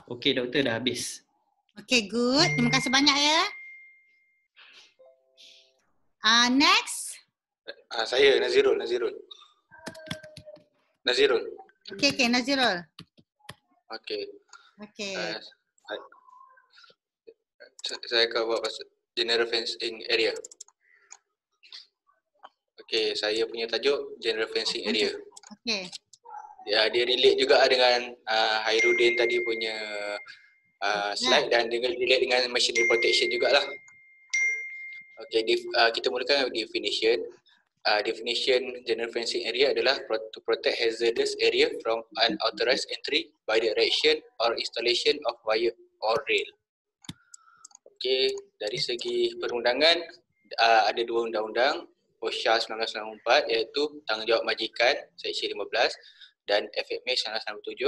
Okey doktor, dah habis. Okay, good. Terima kasih banyak ya. Next. Saya Nazirul. Okay, Nazirul. Okey. Okay. Saya akan buat pasal general fencing area. Okey, saya punya tajuk general fencing area. Okay. Dia relate juga dengan Hairudin tadi punya slide dan dia relate dengan machinery protection jugalah. Okey, kita mulakan dengan definition. Definition general fencing area adalah to protect hazardous area from unauthorized entry by the erection or installation of wire or rail. Okey, dari segi perundangan ada dua undang-undang, OSHA 1994 iaitu Tanggungjawab Majikan Seksyen 15 dan FMA 1997.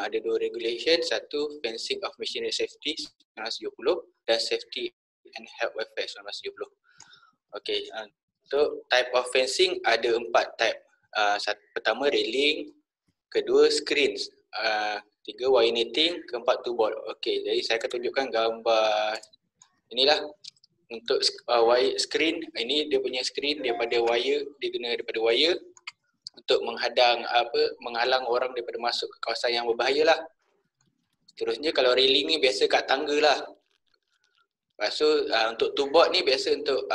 Ada dua regulation, satu Fencing of Machinery Safety 1970 dan Safety and Health Welfare 1970. Okey, untuk type of fencing ada 4 type. Pertama railing, kedua screens, tiga wire netting, keempat two board. Okey, jadi saya akan tunjukkan gambar inilah untuk wire screen. Ini dia punya screen daripada wire, dia guna daripada wire untuk menghalang orang daripada masuk ke kawasan yang berbahayalah. Seterusnya kalau railing ni biasa kat tangga lah. Lepas tu untuk two board ni biasa untuk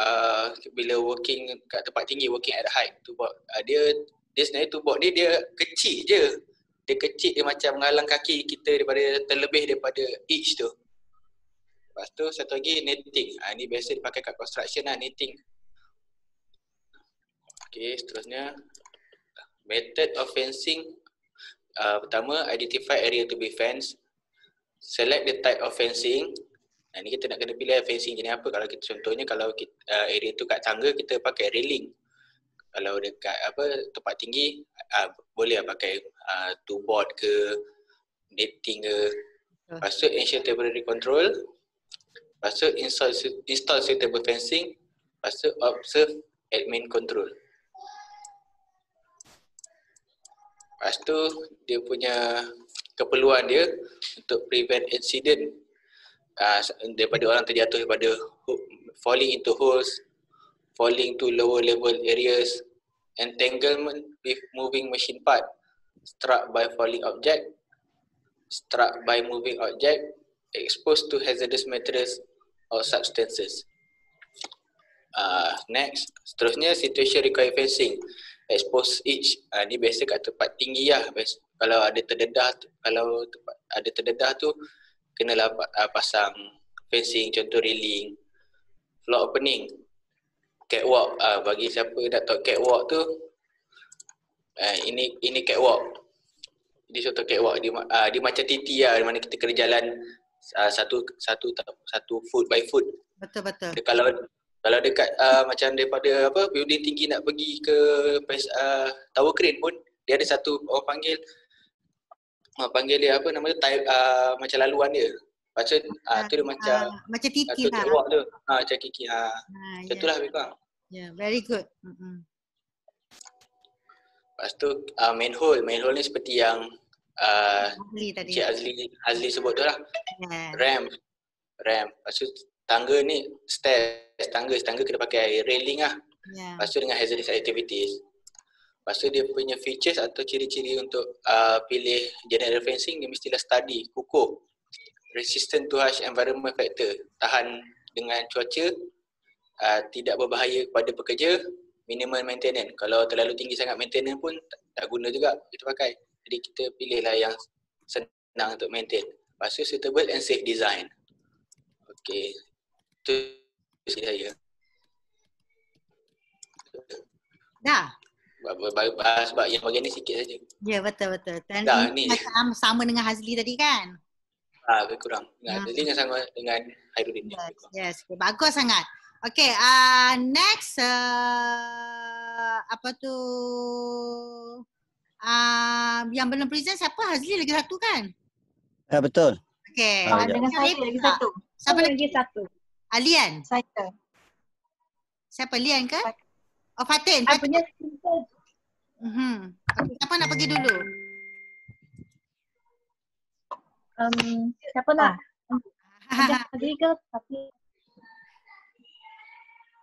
bila working kat tempat tinggi, working at height. Two board dia sebenarnya two board ni dia kecil je. Dia kecil, dia macam menghalang kaki kita daripada terlebih daripada edge tu. Lepas tu satu lagi netting. Ni biasa dipakai kat construction lah, netting. Okey, seterusnya method of fencing. Pertama, identify area to be fenced. Select the type of fencing. Ni kita nak kena pilih fencing jenis apa. Kalau kita contohnya kalau area tu kat tangga, kita pakai railing. Kalau dekat tempat tinggi boleh pakai two board ke netting ke. Lepas tu ensure temporary control. Lepas tu install suitable fencing. Lepas tu observe admin control. Lepas tu dia punya keperluan dia untuk prevent incident daripada orang terjatuh daripada falling into holes, falling to lower level areas, entanglement with moving machine part, struck by falling object, struck by moving object, exposed to hazardous materials or substances. Next, seterusnya situation require fencing. Expose edge. Ni biasa kat tempat tinggi lah. Kalau ada terdedah tu kenalah pasang fencing, contoh railing, floor opening, catwalk. Bagi siapa nak tahu catwalk tu, ini catwalk. Ini contoh catwalk. Dia macam titi lah, di mana kita kena jalan satu foot by foot. Betul. Kalau dekat macam daripada building tinggi nak pergi ke tower crane pun dia ada satu orang panggil dia type macam laluan dia. Lepas tu tu dia macam titi lah. Catwalk tu. Macam kiki. Macam tu lah lebih kurang. Yeah, very good. Lepas tu manhole ni seperti yang Cik Azli sebut tu lah. Ramp. Lepas tu tangga ni stairs, tangga kena pakai railing lah. Lepas tu dengan hazardous activities. Lepas tu dia punya features atau ciri-ciri untuk pilih general fencing, dia mestilah study, kukuh, resistant to harsh environment factor, tahan dengan cuaca, tidak berbahaya kepada pekerja, minimal maintenance. Kalau terlalu tinggi sangat maintenance pun tak guna juga kita pakai. Jadi kita pilihlah yang senang untuk maintain. Lepas tu suitable and safe design. Okey. Itu saya. Dah. Sebab yang bagian ni sikit saja. Ya, betul. Dan dah, ini macam sama dengan Hazli tadi kan? Lebih kurang. Jadi dengan sama dengan Hairudin. Yes. Okay, bagus sangat. Okay, next apa tu? Yang belum present siapa? Hazli lagi satu kan? Ya, betul. Okay. Dengan saya lagi satu. Siapa lagi satu? Lian? Saya. Siapa? Lian ke? Oh, Fatin. Punya Okay, siapa nak pergi dulu? Siapa nak ajar lagi ke? Tapi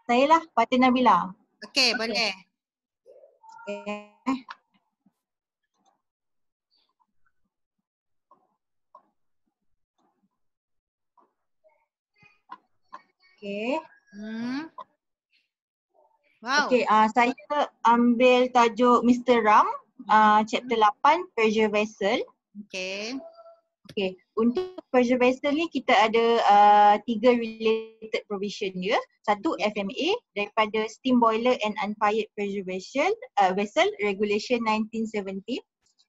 Saya lah, Fatin Nabila. Okey, boleh. Okay. Okay. Wow. Okay, saya ambil tajuk Mr. Ram, chapter 8, Pressure Vessel. Okey. Okay, untuk pressure vessel ni kita ada 3 related provision dia. Satu FMA daripada Steam Boiler and Unfired Pressure Vessel, Regulation 1970.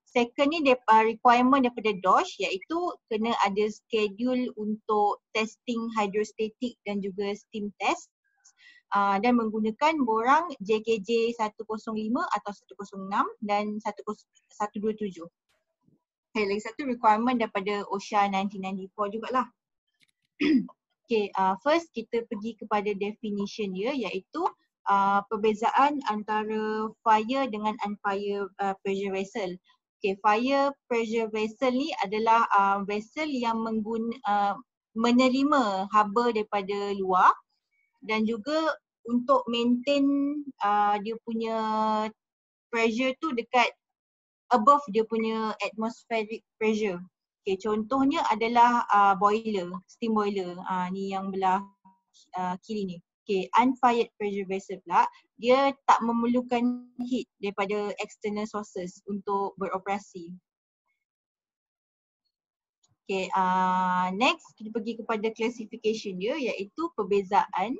Second ni requirement daripada DOSH iaitu kena ada schedule untuk testing hydrostatic dan juga steam test dan menggunakan borang JKJ 105 atau 106 dan 127. Okay, lagi satu requirement daripada OSHA 1994 jugalah. Okay, first kita pergi kepada definition dia iaitu perbezaan antara fire dengan unfire pressure vessel. Okay, fire pressure vessel ni adalah vessel yang menerima haba daripada luar dan juga untuk maintain dia punya pressure tu dekat above dia punya atmospheric pressure. Okay, contohnya adalah boiler, steam boiler. Ni yang belah kiri ni. Okay, unfired pressure vessel pula, dia tak memerlukan heat daripada external sources untuk beroperasi. Okay, next kita pergi kepada classification dia iaitu perbezaan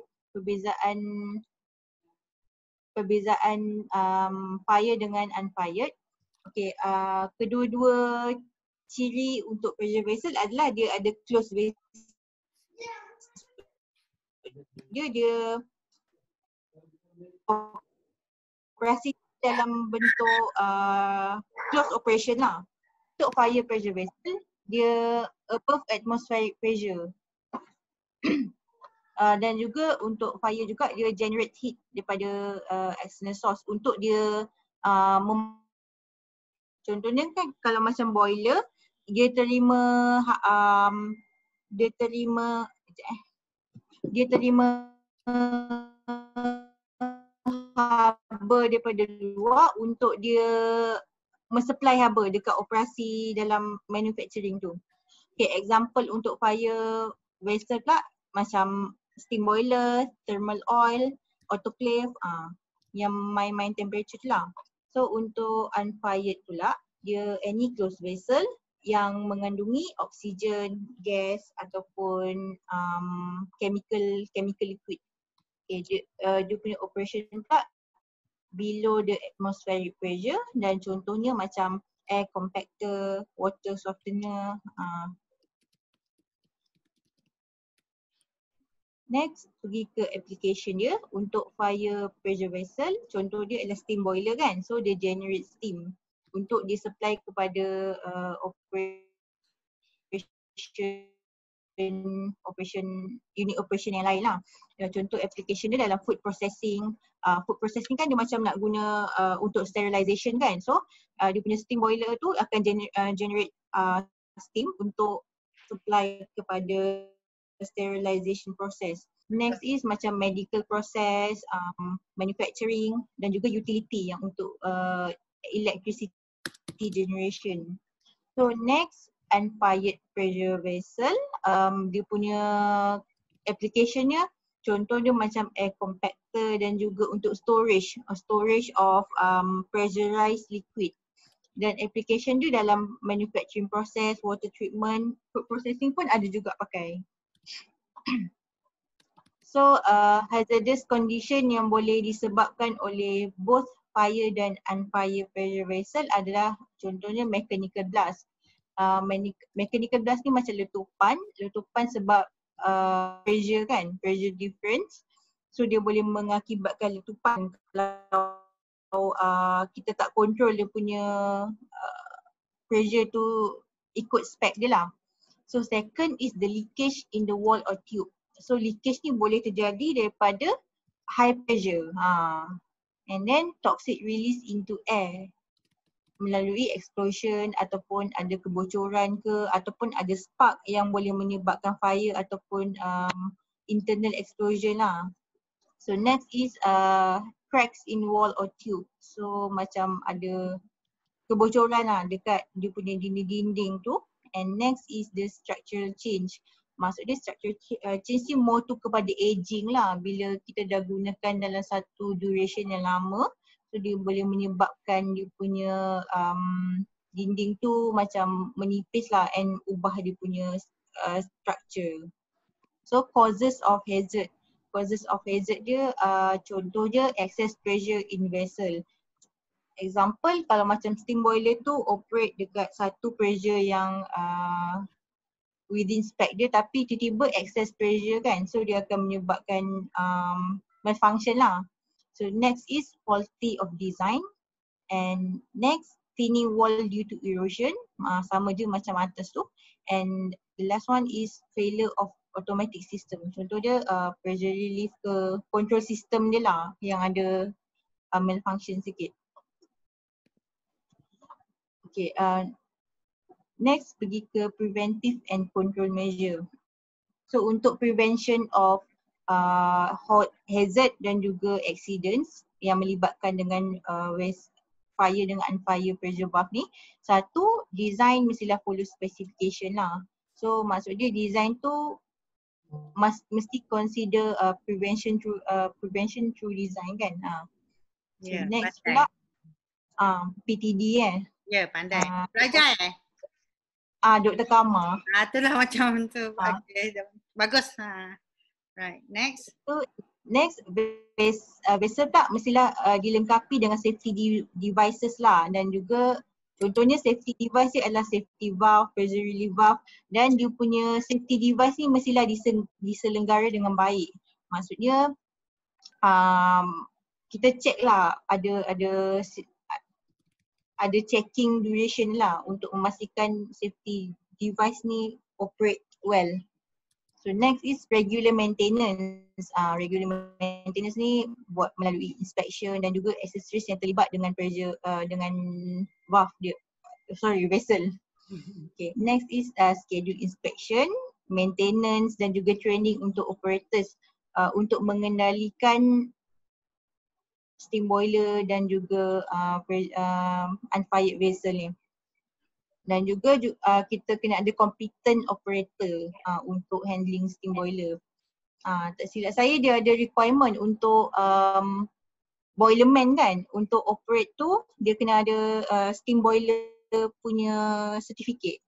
fire dengan unfired. Okay, kedua-dua ciri untuk pressure vessel adalah dia ada closed vessel. Dia operasi dalam bentuk closed operation lah. Untuk fire pressure vessel, dia above atmospheric pressure. Dan juga untuk fire juga dia generate heat daripada external source untuk dia contohnya kan kalau macam boiler dia terima haba daripada luar untuk dia mensupply haba dekat operasi dalam manufacturing tu. Okay, example untuk fire vessel pula macam steam boiler, thermal oil, autoclave, yang main temperature tu lah. So untuk unfired pula, dia any closed vessel yang mengandungi oksigen, gas ataupun chemical liquid. Okay, dia punya operation pula below the atmospheric pressure dan contohnya macam air compactor, water softener. Next, pergi ke application dia untuk fire pressure vessel. Contoh dia adalah steam boiler kan. So dia generate steam untuk disupply kepada unit operation yang lain lah. Contoh application dia dalam food processing. Food processing kan dia macam nak guna untuk sterilization kan. So dia punya steam boiler tu akan generate steam untuk supply kepada sterilization process. Next is macam medical process, manufacturing dan juga utility yang untuk electricity generation. So next, unfired pressure vessel, dia punya applicationnya contoh dia macam air compactor dan juga untuk storage of pressurized liquid. Dan application dia dalam manufacturing process, water treatment, food processing pun ada juga pakai. So hazardous condition yang boleh disebabkan oleh both fire dan unfired pressure vessel adalah contohnya mechanical blast. Mechanical blast ni macam letupan sebab pressure kan, pressure difference. So dia boleh mengakibatkan letupan kalau kita tak control dia punya pressure tu ikut spec dia lah. So second is the leakage in the wall or tube. So leakage ni boleh terjadi daripada high pressure. And then toxic release into air. melalui explosion ataupun ada kebocoran ke ataupun ada spark yang boleh menyebabkan fire ataupun internal explosion lah. So next is cracks in wall or tube. So macam ada kebocoran lah dekat dia punya dinding-dinding tu. And next is the structural change. Maksudnya structural change ni more tu kepada aging lah. Bila kita dah gunakan dalam satu duration yang lama, so dia boleh menyebabkan dia punya dinding tu macam menipis lah and ubah dia punya structure. So causes of hazard. Causes of hazard dia contohnya excess pressure in vessel. Example kalau macam steam boiler tu operate dekat satu pressure yang within spec dia tapi tiba-tiba excess pressure kan, so dia akan menyebabkan malfunction lah. So next is faulty of design, and next thinning wall due to erosion, sama je macam atas tu, and the last one is failure of automatic system. Contoh dia pressure relief ke control system dia lah yang ada malfunction sikit. Okay, next pergi ke preventive and control measure. So untuk prevention of hazard dan juga accidents yang melibatkan dengan fire dengan unfire pressure valve ni, satu, design mestilah follow specification lah. So maksud dia design tu mesti consider prevention through design kan. So next pula PTD pandai. Belajar Dr. Kama. Itulah macam tu. Okay. Bagus. Right. Next. So next vessel pula mestilah dilengkapi dengan safety devices lah, dan juga contohnya safety device dia adalah safety valve, pressure relief valve, dan dia punya safety device ni mestilah diselenggara dengan baik. Maksudnya kita check lah ada checking duration lah untuk memastikan safety device ni operate well. So next is regular maintenance. Regular maintenance ni buat melalui inspection dan juga accessories yang terlibat dengan pressure dengan valve dia. Vessel. Okay, next is schedule inspection, maintenance dan juga training untuk operators untuk mengendalikan steam boiler dan juga unfired vessel ni. Dan juga kita kena ada competent operator untuk handling steam boiler. Tak silap saya dia ada requirement untuk boilerman kan, untuk operate tu dia kena ada steam boiler punya certificate.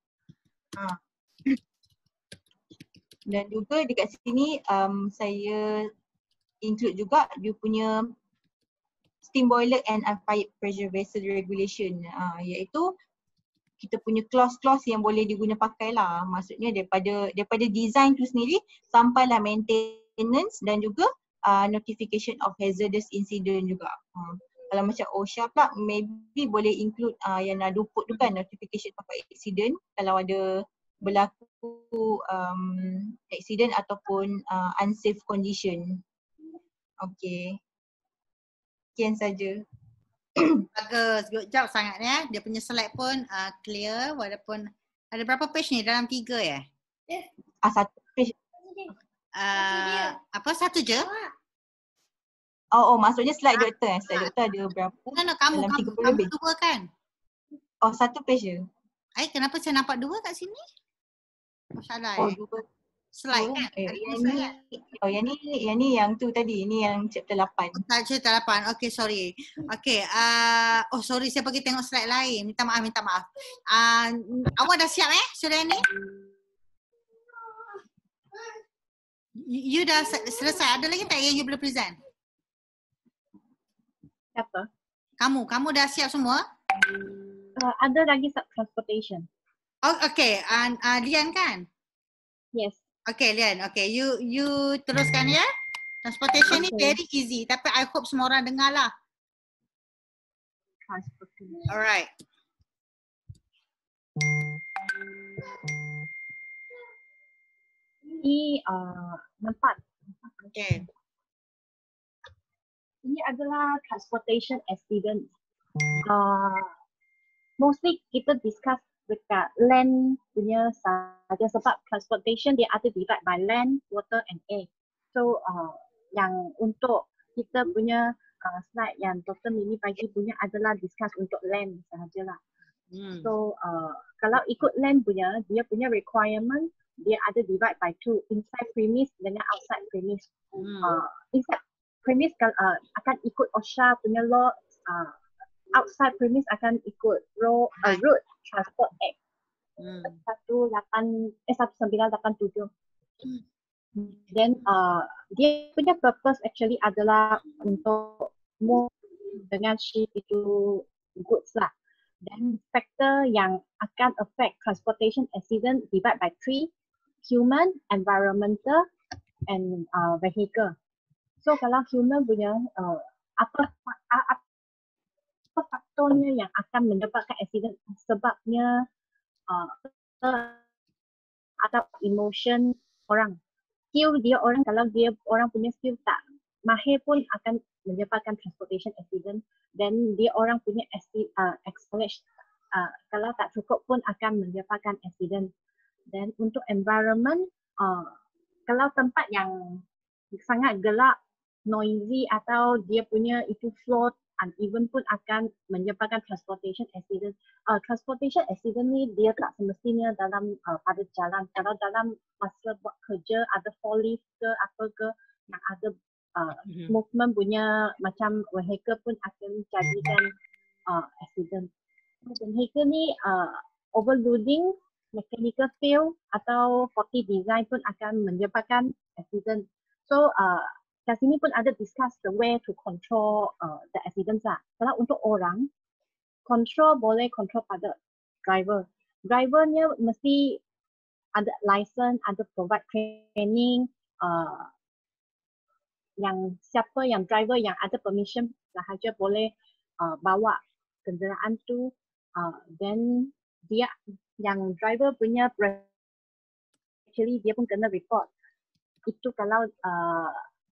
Dan juga dekat sini saya include juga dia punya steam boiler and unfired pressure vessel regulation, iaitu kita punya clause-clause yang boleh diguna pakai lah. Maksudnya daripada design tu sendiri sampailah maintenance dan juga notification of hazardous incident juga. Kalau macam OSHA pula maybe boleh include yang ada put tu kan, notification of accident kalau ada berlaku accident ataupun unsafe condition. Okay. Sekian saja. Bagus, good job sangat ya. Dia punya slide pun clear walaupun ada berapa page ni? Dalam 3 ya? Satu page. Apa satu je? Oh maksudnya slide doktor. Slide doktor ada berapa? Kamu lebih. 2 kan? Oh satu page je. Kenapa saya nampak 2 kat sini? Masalah dua. Slide kan? Yang ni yang tu tadi. Ini yang chapter 8. Chapter 8. Okay, sorry. Okay. Sorry saya pergi tengok slide lain. Minta maaf. Awak dah siap sudah ni? You dah selesai. Ada lagi tak yang you boleh present? Apa? Kamu dah siap semua? Ada lagi transportation. Oh, okay. Lian kan? Yes. Okay, Lian. Okay, you teruskan ya. Transportation ni very easy. Tapi I hope semua orang dengar lah. Transportation. Alright. Ini nampak. Okay. Ini adalah transportation accident. mostly kita discuss dekat land punya saja sebab transportation dia ada divide by land, water and air. So yang untuk kita punya slide yang Dr. Mimi bagi punya adalah discuss untuk land sahajalah. So kalau ikut land punya, dia punya requirement dia ada divide by two, inside premise dengan outside premise. Inside premise akan ikut OSHA punya law, outside premise akan ikut Road Transport Act 1987. Then dia punya purpose actually adalah untuk move dengan ship itu goods lah. Dan faktor yang akan affect transportation accident divide by three: human, environmental, and vehicle. So kalau human punya apa faktornya yang akan menyebabkan accident, sebabnya atau emotion orang. Skill dia orang, kalau dia orang punya skill tak mahir pun akan menyebabkan transportation accident. Dan dia orang punya knowledge kalau tak cukup pun akan menyebabkan accident. Dan untuk environment, kalau tempat yang sangat gelap, noisy atau dia punya itu floor uneven pun akan menyebabkan transportation accident. Transportation accident ni dia tak semestinya dalam pada jalan. Kalau dalam masa buat kerja ada forklift ke apa ke yang ada movement punya macam vehicle pun akan jadikan accident. Vehicle ni overloading, mechanical fail atau faulty design pun akan menyebabkan accident. So kat sini pun ada discuss the way to control the accidents lah. Kalau untuk orang, control boleh control pada driver. Drivernya mesti ada license, ada provide training, yang siapa yang driver yang ada permission sahaja boleh bawa kenderaan tu. Then dia yang driver punya actually dia pun kena report. Itu kalau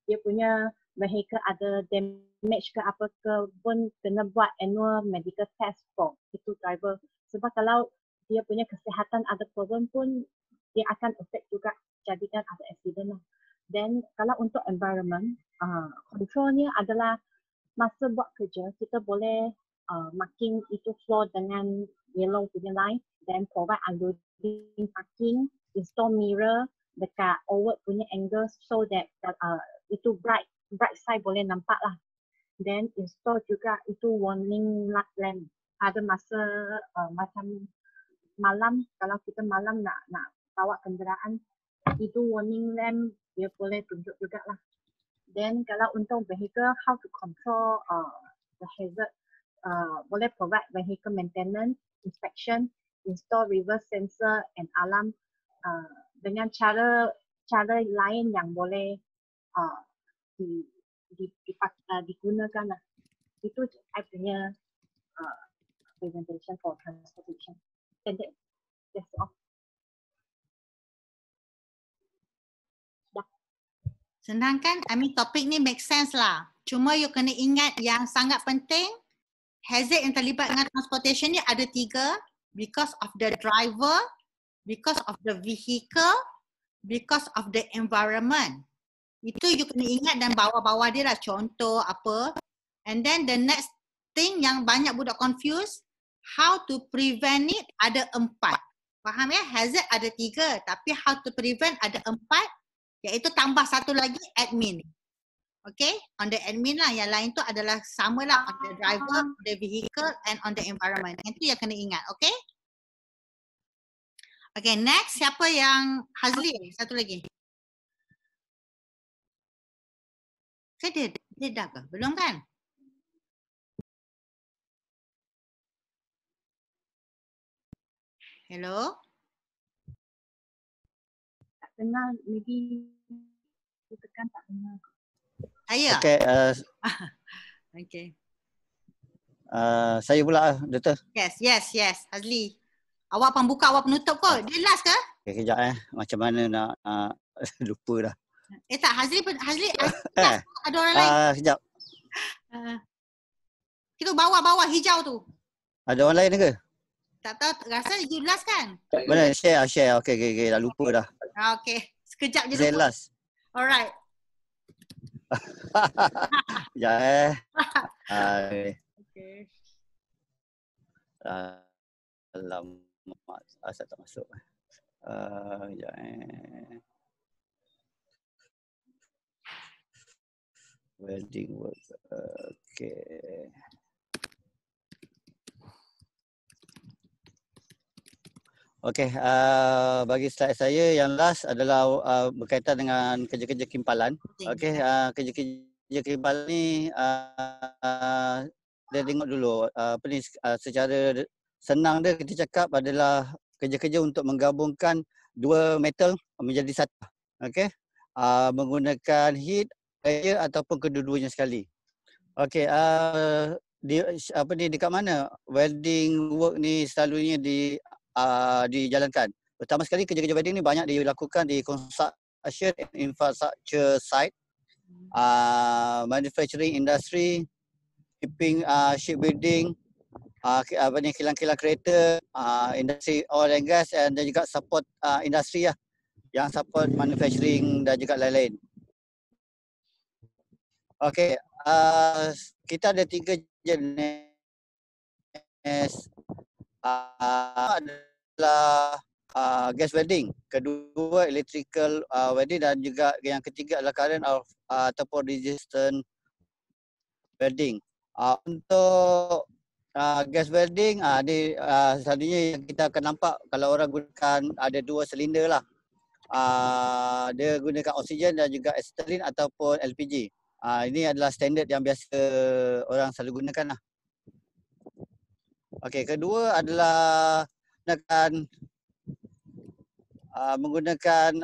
dia punya vehicle ada damage ke apa ke pun kena buat annual medical test for itu driver. Sebab kalau dia punya kesihatan ada problem pun dia akan affect juga jadikan ada accident lah. Then kalau untuk environment, controlnya adalah masa buat kerja kita boleh marking itu floor dengan yellow punya line, then provide unloading parking, install mirror dekat outward punya angle so that itu bright side boleh nampak lah. Then install juga itu warning lamp. Ada masa macam malam, kalau kita malam nak bawa kenderaan, itu warning lamp dia boleh tunjuk juga lah. Then kalau untuk vehicle, how to control the hazard, boleh provide vehicle maintenance, inspection, install reverse sensor and alarm dengan cara lain yang boleh digunakan lah. Itu saya punya presentation for transportation. And that's all. Senang kan? I mean topik ni make sense lah. Cuma you kena ingat yang sangat penting, hazard yang terlibat dengan transportation ni ada 3. Because of the driver, because of the vehicle, because of the environment. Itu you kena ingat dan bawa-bawa dia lah contoh apa. And then the next thing yang banyak budak confuse, how to prevent it ada 4. Faham ya? Hazard ada 3 tapi how to prevent ada 4. Iaitu tambah satu lagi admin. Okay? On the admin lah. Yang lain tu adalah sama lah. On the driver, on the vehicle and on the environment. Itu yang kena ingat. Okay? Okay, next. Siapa yang Hazli? Satu lagi. Dia dah ke? Belum kan? Hello? Tak dengar, maybe tekan tak dengar. Saya? Okay, Okay. saya pula Doktor. Yes. Hazli. Awak pembuka, awak penutup kot. Dia last ke? Okay, kejap macam mana nak lupa dah. Tak, Hazli last. Ada orang lain. Kejap. Itu bawah hijau tu. Ada orang lain ke? Tak tahu, rasa you last kan? Mana share. Okey, dah lupa dah. Okay. Sekejap je Saya lupa. last. Alright. Ya Okay. alamak, asal tak masuk. Ya welding work. Okey. Okey, bagi slide saya yang last adalah berkaitan dengan kerja-kerja kimpalan. Okey, kerja-kerja kimpalan ni dia tengok dulu secara senang dia kita cakap adalah kerja-kerja untuk menggabungkan dua metal menjadi satu. Okey. Menggunakan heat, air ataupun kedua-duanya sekali. Okey, dekat mana welding work ni selalunya dijalankan. Pertama sekali kerja-kerja welding ni banyak dilakukan di construction and infrastructure site, manufacturing industry, shipbuilding, kilang-kilang kereta, industri oil and gas dan juga support industri lah yang support manufacturing dan juga lain-lain. Okey, kita ada 3 jenis. Adalah gas welding, kedua electrical welding dan juga yang ketiga adalah current ataupun resistant welding. Untuk gas welding selalunya yang kita akan nampak kalau orang gunakan ada 2 silinder lah. Dia gunakan oksigen dan juga acetylene ataupun LPG. Ini adalah standard yang biasa orang selalu gunakan lah. Okey, kedua adalah menggunakan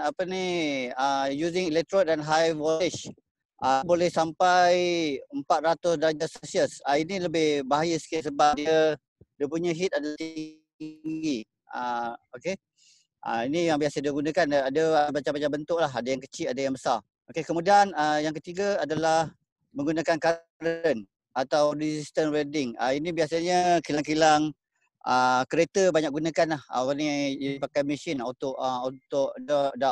using electrode dan high voltage. Boleh sampai 400 darjah Celsius. Ini lebih bahaya sikit sebab dia punya heat adalah tinggi. Okey. Ini yang biasa dia gunakan, ada macam-macam bentuk lah, ada yang kecil, ada yang besar. Okey, kemudian yang ketiga adalah menggunakan current atau resistant welding. Ini biasanya kilang-kilang kereta banyak gunakan lah. Ni pakai mesin untuk dah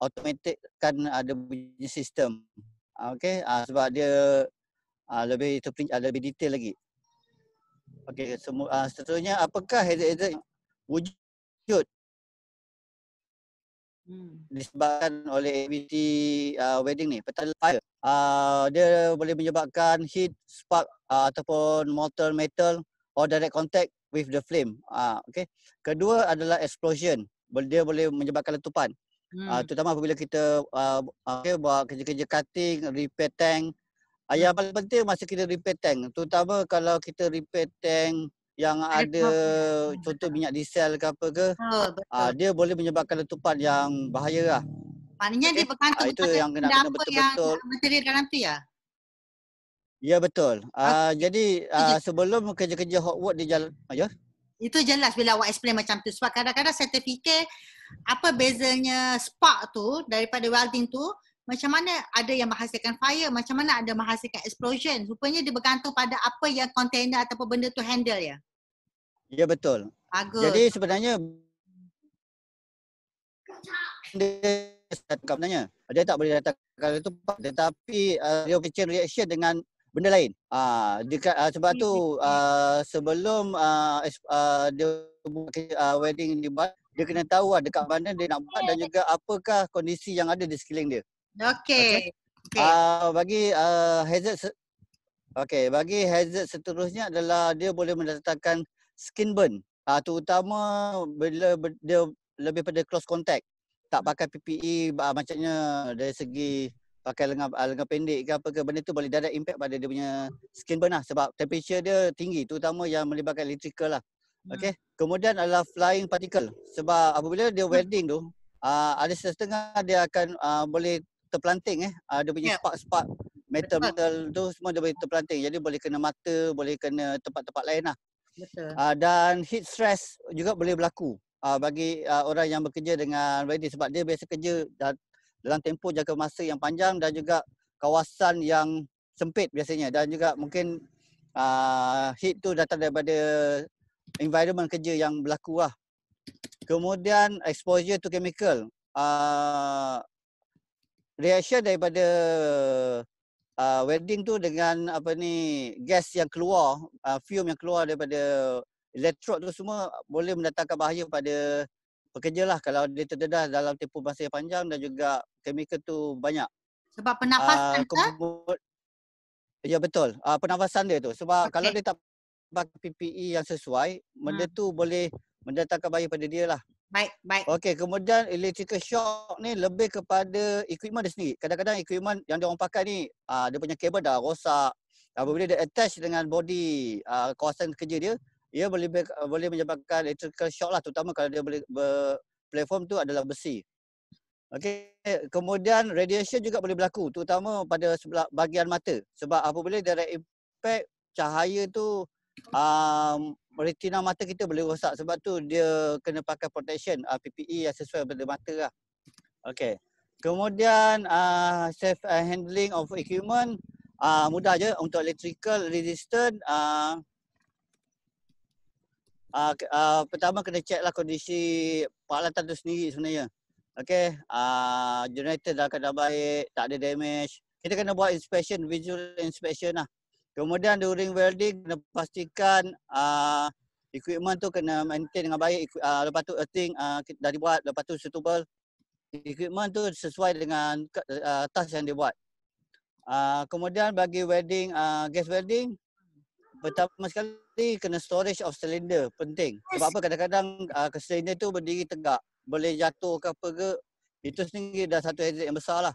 automatic kan ada punya sistem. Okey, sebab dia lebih detail lagi. Okey, seterusnya apakah hazard wujud disebabkan oleh aktiviti welding ni? Pertama, fire. Dia boleh menyebabkan heat, spark ataupun molten metal or direct contact with the flame. Okay. Kedua adalah explosion. Dia boleh menyebabkan letupan. Terutama apabila kita buat kerja-kerja cutting, repair tank. Yang paling penting masa kita repair tank, terutama kalau kita repair tank yang ada contoh minyak diesel ke apa ke, dia boleh menyebabkan letupan yang bahaya lah. Maknanya dia bergantung itu yang kena betul-betul. Material dalam tu ya? Ya betul. Jadi sebelum kerja-kerja hot work di jalan, ya? Itu jelas bila awak explain macam tu. Sebab kadang-kadang saya terfikir apa bezanya spark tu daripada welding tu, macam mana ada yang menghasilkan fire, macam mana ada menghasilkan explosion. Rupanya dia bergantung pada apa yang container ataupun benda tu handle ya? Ya betul. Bagus. Jadi sebenarnya dia tak boleh datangkan letupan, tetapi dia chain reaction dengan benda lain. Sebab tu sebelum dia buat welding dibuat, dia kena tahu dekat mana dia nak buat dan juga apakah kondisi yang ada di sekeliling dia. Okey. Bagi hazard seterusnya adalah dia boleh mendatangkan skin burn. Terutama bila dia lebih pada close contact. Tak pakai PPE macamnya dari segi pakai lengan pendek ke apa ke, benda tu boleh direct impact pada dia punya skin burn lah sebab temperature dia tinggi, terutama yang melibatkan electrical lah. Okey. Kemudian adalah flying particle. Sebab apabila dia welding tu, ada setengah dia akan boleh terpelanting dia punya spark metal tu semua dia boleh terpelanting. Jadi boleh kena mata, boleh kena tempat-tempat lain lah. Betul. Dan heat stress juga boleh berlaku bagi orang yang bekerja dengan welding sebab dia biasa kerja dalam tempoh jangka masa yang panjang dan juga kawasan yang sempit biasanya, dan juga mungkin heat tu datang daripada environment kerja yang berlaku lah. Kemudian exposure to chemical. Reaction daripada welding tu dengan apa ni, gas yang keluar, fume yang keluar daripada elektrod tu semua boleh mendatangkan bahaya pada pekerja lah kalau dia terdedah dalam tempoh masa yang panjang dan juga chemical tu banyak. Sebab pernafasan ke? Ya betul, pernafasan dia tu. Sebab Okey. kalau dia tak pakai PPE yang sesuai, benda tu boleh mendatangkan bahaya pada dia lah. Baik. Okey, kemudian electrical shock ni lebih kepada equipment dia sendiri. Kadang-kadang equipment yang dia orang pakai ni, dia punya kabel dah rosak. Apabila dia attach dengan body kawasan kerja dia, ia boleh menyebabkan electrical shock lah, terutama kalau dia boleh platform tu adalah besi. Okey, kemudian radiation juga boleh berlaku, terutama pada sebelah bahagian mata. Sebab apabila direct impact, cahaya tu retina mata kita boleh rosak. Sebab tu dia kena pakai protection, PPE yang sesuai pada mata lah. Okey. Kemudian safe handling of equipment, mudah je untuk electrical resistant. Pertama kena check lah kondisi peralatan tu sendiri sebenarnya. Okey, generator dalam keadaan baik, tak ada damage. Kita kena buat inspection, visual inspection lah. Kemudian during welding kena pastikan equipment tu kena maintain dengan baik. Lepas tu earthing dah dibuat, lepas tu suitable. Equipment tu sesuai dengan task yang dia buat. Kemudian bagi welding, gas welding, pertama sekali kena storage of cylinder, penting. Sebab apa, kadang-kadang cylinder tu berdiri tegak, boleh jatuh ke apa ke, itu sendiri dah satu hazard yang besar lah.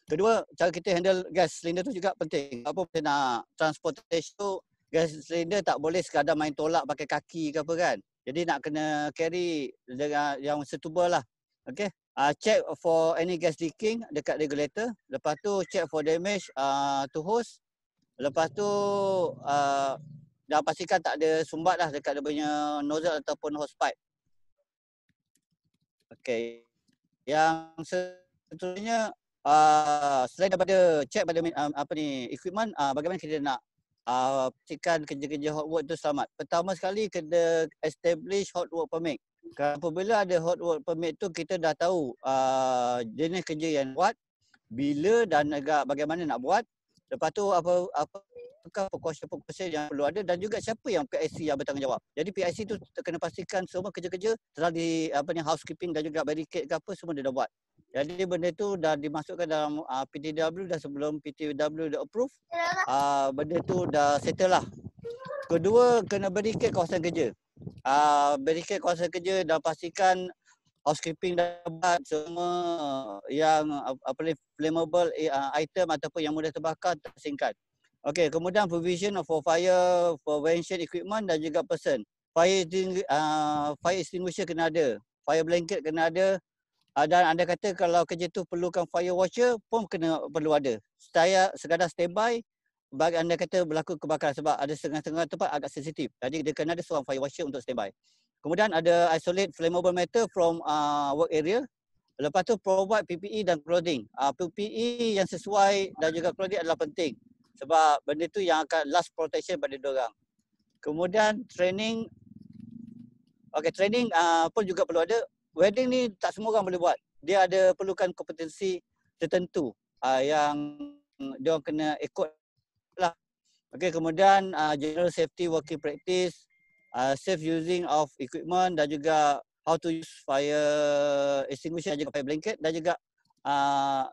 Kedua, cara kita handle gas cylinder tu juga penting. Apa kita nak transportation tu, gas cylinder tak boleh sekadar main tolak pakai kaki ke apa kan. Jadi nak kena carry dengan yang suitable lah. Okay. Check for any gas leaking dekat regulator. Lepas tu check for damage to hose. Lepas tu dah pastikan tak ada sumbat lah dekat dia punya nozzle ataupun hose pipe. Okay. Yang seterusnya, selain daripada check pada equipment, bagaimana kita nak pastikan kerja-kerja hot work tu selamat. Pertama sekali kena establish hot work permit. Apabila ada hot work permit tu, kita dah tahu jenis kerja yang buat, bila dan agak bagaimana nak buat. Lepas tu apakah precaution yang perlu ada dan juga siapa yang PIC yang bertanggungjawab. Jadi PIC tu kena pastikan semua kerja-kerja telah di housekeeping dan juga barricade ke apa semua dia dah buat. Jadi benda tu dah dimasukkan dalam PTW dah sebelum PTW dah approve. Benda tu dah settle lah. Kedua, kena barricade kawasan kerja. Barricade kawasan kerja dan pastikan housekeeping dah buat semua yang flammable item ataupun yang mudah terbakar tersingkat. Okey, kemudian provision for fire prevention equipment dan juga person. Fire extinguisher kena ada, fire blanket kena ada. Dan anda kata kalau kerja tu perlukan fire washer pun perlu ada. Sekadar standby bagi anda kata berlaku kebakaran sebab ada setengah-setengah tempat agak sensitif. Jadi dia kena ada seorang fire washer untuk standby. Kemudian ada isolate flammable matter from work area. Lepas tu provide PPE dan clothing. PPE yang sesuai dan juga clothing adalah penting. Sebab benda tu yang akan last protection pada diorang. Kemudian training. Okay, training pun juga perlu ada. Welding ni tak semua orang boleh buat. Dia ada perlukan kompetensi tertentu yang diorang kena ikut lah. Okay, kemudian general safety working practice, safe using of equipment dan juga how to use fire extinguisher dan juga fire blanket dan juga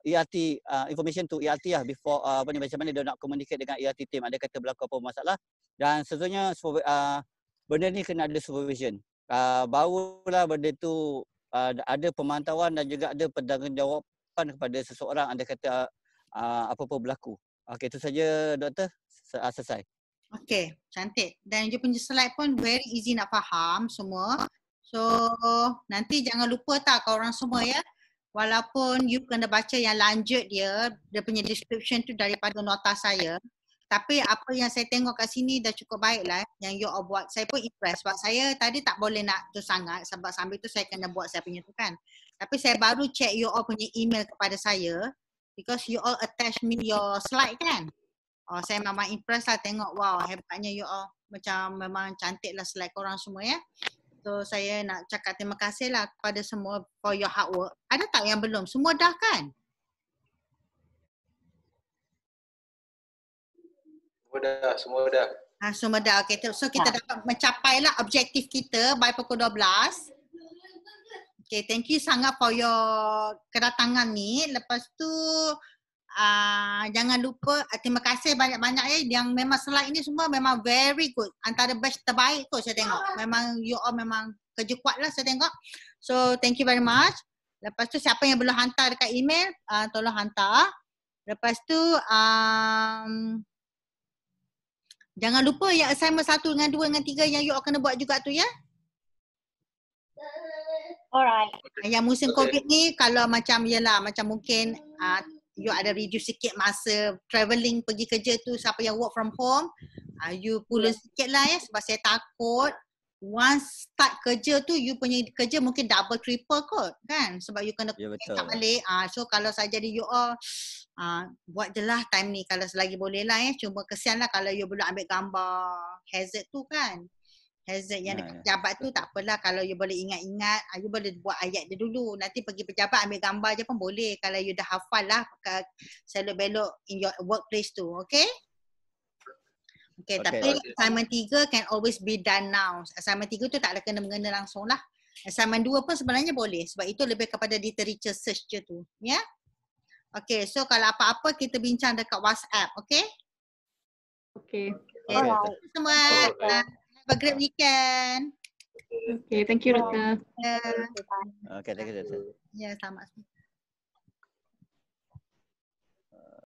ERT, information to ERT lah before macam mana dia nak communicate dengan ERT team. Ada kata berlaku apa masalah dan seterusnya benda ni kena ada supervision. Barulah benda tu ada pemantauan dan juga ada pertanggungjawaban kepada seseorang anda kata apa-apa berlaku. Okey, itu saja doktor. Selesai. Okey, cantik. Dan you punya slide pun very easy nak faham semua. So, nanti jangan lupa tak kau orang semua ya. Walaupun you kena baca yang lanjut dia punya description tu daripada nota saya. Tapi apa yang saya tengok kat sini dah cukup baik lah yang you all buat. Saya pun impress sebab saya tadi tak boleh nak tu sangat sebab sambil tu saya kena buat saya punya tu kan. Tapi saya baru check you all punya email kepada saya because you all attach me your slide kan. Saya memang impress lah tengok, wow, hebatnya you all. Macam memang cantik lah slide korang semua ya. So saya nak cakap terima kasih lah kepada semua for your hard work. Ada tak yang belum? Semua dah kan? Semua dah. Semua dah. Okay. So kita dapat mencapai lah objektif kita by pukul 12. Okay, thank you sangat for your kedatangan ni. Lepas tu jangan lupa, terima kasih banyak-banyak yang memang slide ni semua memang very good. Antara batch terbaik kot saya tengok. Memang you all memang kerja kuat lah saya tengok. So thank you very much. Lepas tu siapa yang belum hantar dekat email, tolong hantar. Lepas tu jangan lupa yang assignment 1 dengan 2 dengan 3 yang you all kena buat juga tu ya. Alright. Yang musim COVID ni kalau macam yelah macam mungkin you ada reduce sikit masa travelling pergi kerja tu, siapa yang work from home, you pulun sikit lah ya, sebab saya takut once start kerja tu you punya kerja mungkin double triple kot kan, sebab you kena tak balik. So kalau saya jadi you all buat je lah time ni kalau selagi boleh lah ya. Cuma kesian lah kalau you belum ambil gambar hazard tu kan. Hazard yang dekat pejabat tu tak apalah, kalau you boleh ingat-ingat, you boleh buat ayat dia dulu. Nanti pergi pejabat ambil gambar je pun boleh kalau you dah hafal lah selok-belok in your workplace tu, okay? Okay, tapi assignment 3 can always be done now. Assignment 3 tu tak ada kena-mengena langsung lah. Assignment 2 pun sebenarnya boleh sebab itu lebih kepada literature search je tu, ya? Yeah? Okay, so kalau apa-apa kita bincang dekat WhatsApp, okay? Okay. Semua. Have a great weekend. Okay, thank you Rita. Yeah. Okay, thank you Rita. Ya, sama.